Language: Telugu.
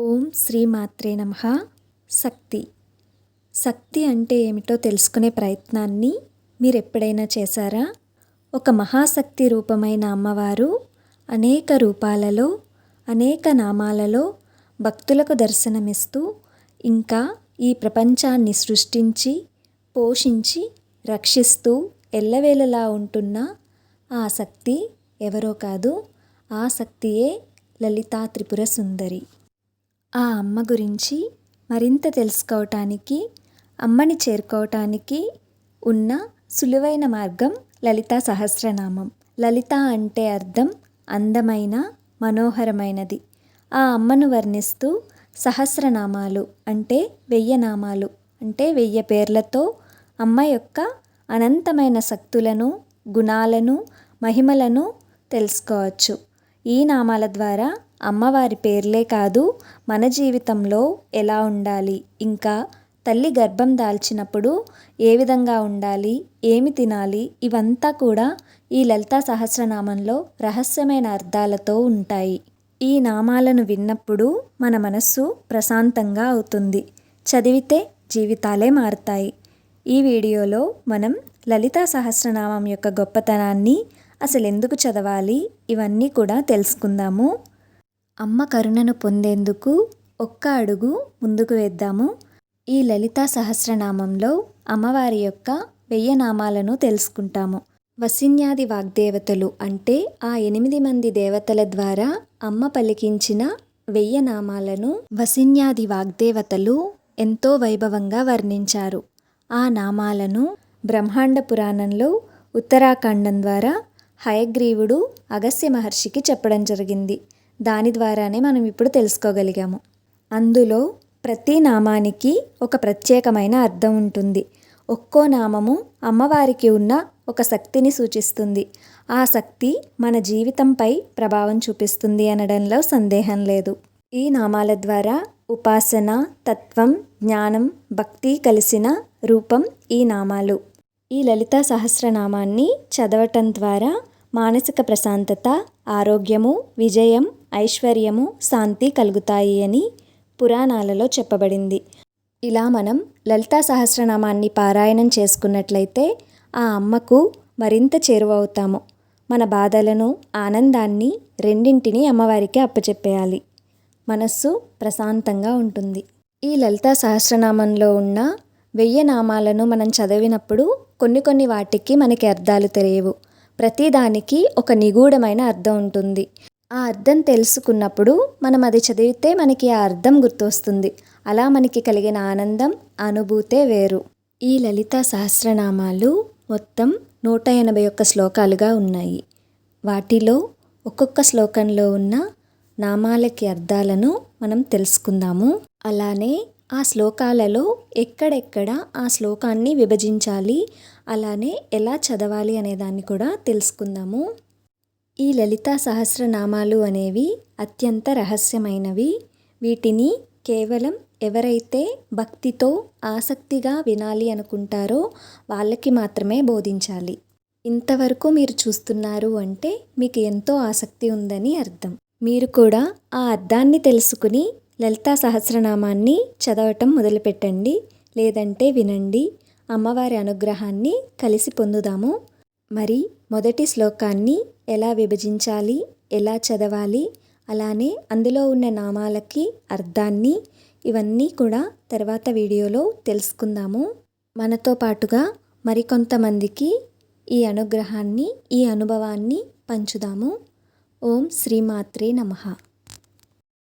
ఓం శ్రీ మాత్రే నమః. శక్తి అంటే ఏమిటో తెలుసుకునే ప్రయత్నాన్ని మీరు ఎప్పుడైనా చేశారా? ఒక మహాశక్తి రూపమైన అమ్మవారు అనేక రూపాలలో, అనేక నామాలలో భక్తులకు దర్శనమిస్తూ, ఇంకా ఈ ప్రపంచాన్ని సృష్టించి, పోషించి, రక్షిస్తూ ఎల్లవేళలా ఉంటున్న ఆ శక్తి ఎవరో కాదు, ఆ శక్తియే లలితా త్రిపుర సుందరి. ఆ అమ్మ గురించి మరింత తెలుసుకోవటానికి, అమ్మని చేరుకోవటానికి ఉన్న సులువైన మార్గం లలితా సహస్రనామం. లలిత అంటే అర్థం అందమైన, మనోహరమైనది. ఆ అమ్మను వర్ణిస్తూ సహస్రనామాలు అంటే 1000 నామాలు, అంటే 1000 పేర్లతో అమ్మ యొక్క అనంతమైన శక్తులను, గుణాలను, మహిమలను తెలుసుకోవచ్చు. ఈ నామాల ద్వారా అమ్మవారి పేర్లే కాదు, మన జీవితంలో ఎలా ఉండాలి, ఇంకా తల్లి గర్భం దాల్చినప్పుడు ఏ విధంగా ఉండాలి, ఏమి తినాలి, ఇవంతా కూడా ఈ లలితా సహస్రనామంలో రహస్యమైన అర్థాలతో ఉంటాయి. ఈ నామాలను విన్నప్పుడు మన మనస్సు ప్రశాంతంగా అవుతుంది. చదివితే జీవితాలే మారుతాయి. ఈ వీడియోలో మనం లలితా సహస్రనామం యొక్క గొప్పతనాన్ని, అసలు ఎందుకు చదవాలి, ఇవన్నీ కూడా తెలుసుకుందాము. అమ్మ కరుణను పొందేందుకు ఒక్క అడుగు ముందుకు వేద్దాము. ఈ లలితా సహస్రనామంలో అమ్మవారి యొక్క 1000 నామాలను తెలుసుకుంటాము. వసిన్యాది వాగ్దేవతలు అంటే ఆ 8 మంది దేవతల ద్వారా అమ్మ పలికించిన 1000 నామాలను వసిన్యాది వాగ్దేవతలు ఎంతో వైభవంగా వర్ణించారు. ఆ నామాలను బ్రహ్మాండ పురాణంలో ఉత్తరాఖండం ద్వారా హయగ్రీవుడు అగస్త్య మహర్షికి చెప్పడం జరిగింది. దాని ద్వారానే మనం ఇప్పుడు తెలుసుకోగలిగాము. అందులో ప్రతి నామానికి ఒక ప్రత్యేకమైన అర్థం ఉంటుంది. ఒక్కో నామము అమ్మవారికి ఉన్న ఒక శక్తిని సూచిస్తుంది. ఆ శక్తి మన జీవితంపై ప్రభావం చూపిస్తుంది అనడంలో సందేహం లేదు. ఈ నామాల ద్వారా ఉపాసన, తత్వం, జ్ఞానం, భక్తి కలిసిన రూపం ఈ నామాలు. ఈ లలితా సహస్రనామాన్ని చదవటం ద్వారా మానసిక ప్రశాంతత, ఆరోగ్యము, విజయం, ఐశ్వర్యము, శాంతి కలుగుతాయి అని పురాణాలలో చెప్పబడింది. ఇలా మనం లలితా సహస్రనామాన్ని పారాయణం చేసుకున్నట్లయితే ఆ అమ్మకు మరింత చేరువవుతాము. మన బాధలను, ఆనందాన్ని రెండింటినీ అమ్మవారికి అప్పచెప్పేయాలి. మనస్సు ప్రశాంతంగా ఉంటుంది. ఈ లలితా సహస్రనామంలో ఉన్న 1000 నామాలను మనం చదివినప్పుడు కొన్ని వాటికి మనకి అర్థాలు తెలియవు. ప్రతిదానికి ఒక నిగూఢమైన అర్థం ఉంటుంది. ఆ అర్థం తెలుసుకున్నప్పుడు మనం అది చదివితే మనకి ఆ అర్థం గుర్తొస్తుంది. అలా మనకి కలిగిన ఆనందం, అనుభూతే వేరు. ఈ లలితా సహస్రనామాలు మొత్తం 181 శ్లోకాలుగా ఉన్నాయి. వాటిలో ఒక్కొక్క శ్లోకంలో ఉన్న నామాలకి అర్థాలను మనం తెలుసుకుందాము. అలానే ఆ శ్లోకాలలో ఎక్కడెక్కడ ఆ శ్లోకాన్ని విభజించాలి, అలానే ఎలా చదవాలి అనే దాన్ని కూడా తెలుసుకుందాము. ఈ లలితా సహస్రనామాలు అనేవి అత్యంత రహస్యమైనవి. వీటిని కేవలం ఎవరైతే భక్తితో, ఆసక్తిగా వినాలి అనుకుంటారో వాళ్ళకి మాత్రమే బోధించాలి. ఇంతవరకు మీరు చూస్తున్నారు అంటే మీకు ఎంతో ఆసక్తి ఉందని అర్థం. మీరు కూడా ఆ అర్థాన్ని తెలుసుకుని లలితా సహస్రనామాన్ని చదవటం మొదలుపెట్టండి. లేదంటే వినండి. అమ్మవారి అనుగ్రహాన్ని కలిసి పొందుదాము. మరి మొదటి శ్లోకాన్ని ఎలా విభజించాలి, ఎలా చదవాలి, అలానే అందులో ఉన్న నామాలకి అర్థాన్ని, ఇవన్నీ కూడా తర్వాత వీడియోలో తెలుసుకుందాము. మనతో పాటుగా మరికొంతమందికి ఈ అనుగ్రహాన్ని, ఈ అనుభవాన్ని పంచుదాము. ఓం శ్రీ మాత్రే నమః.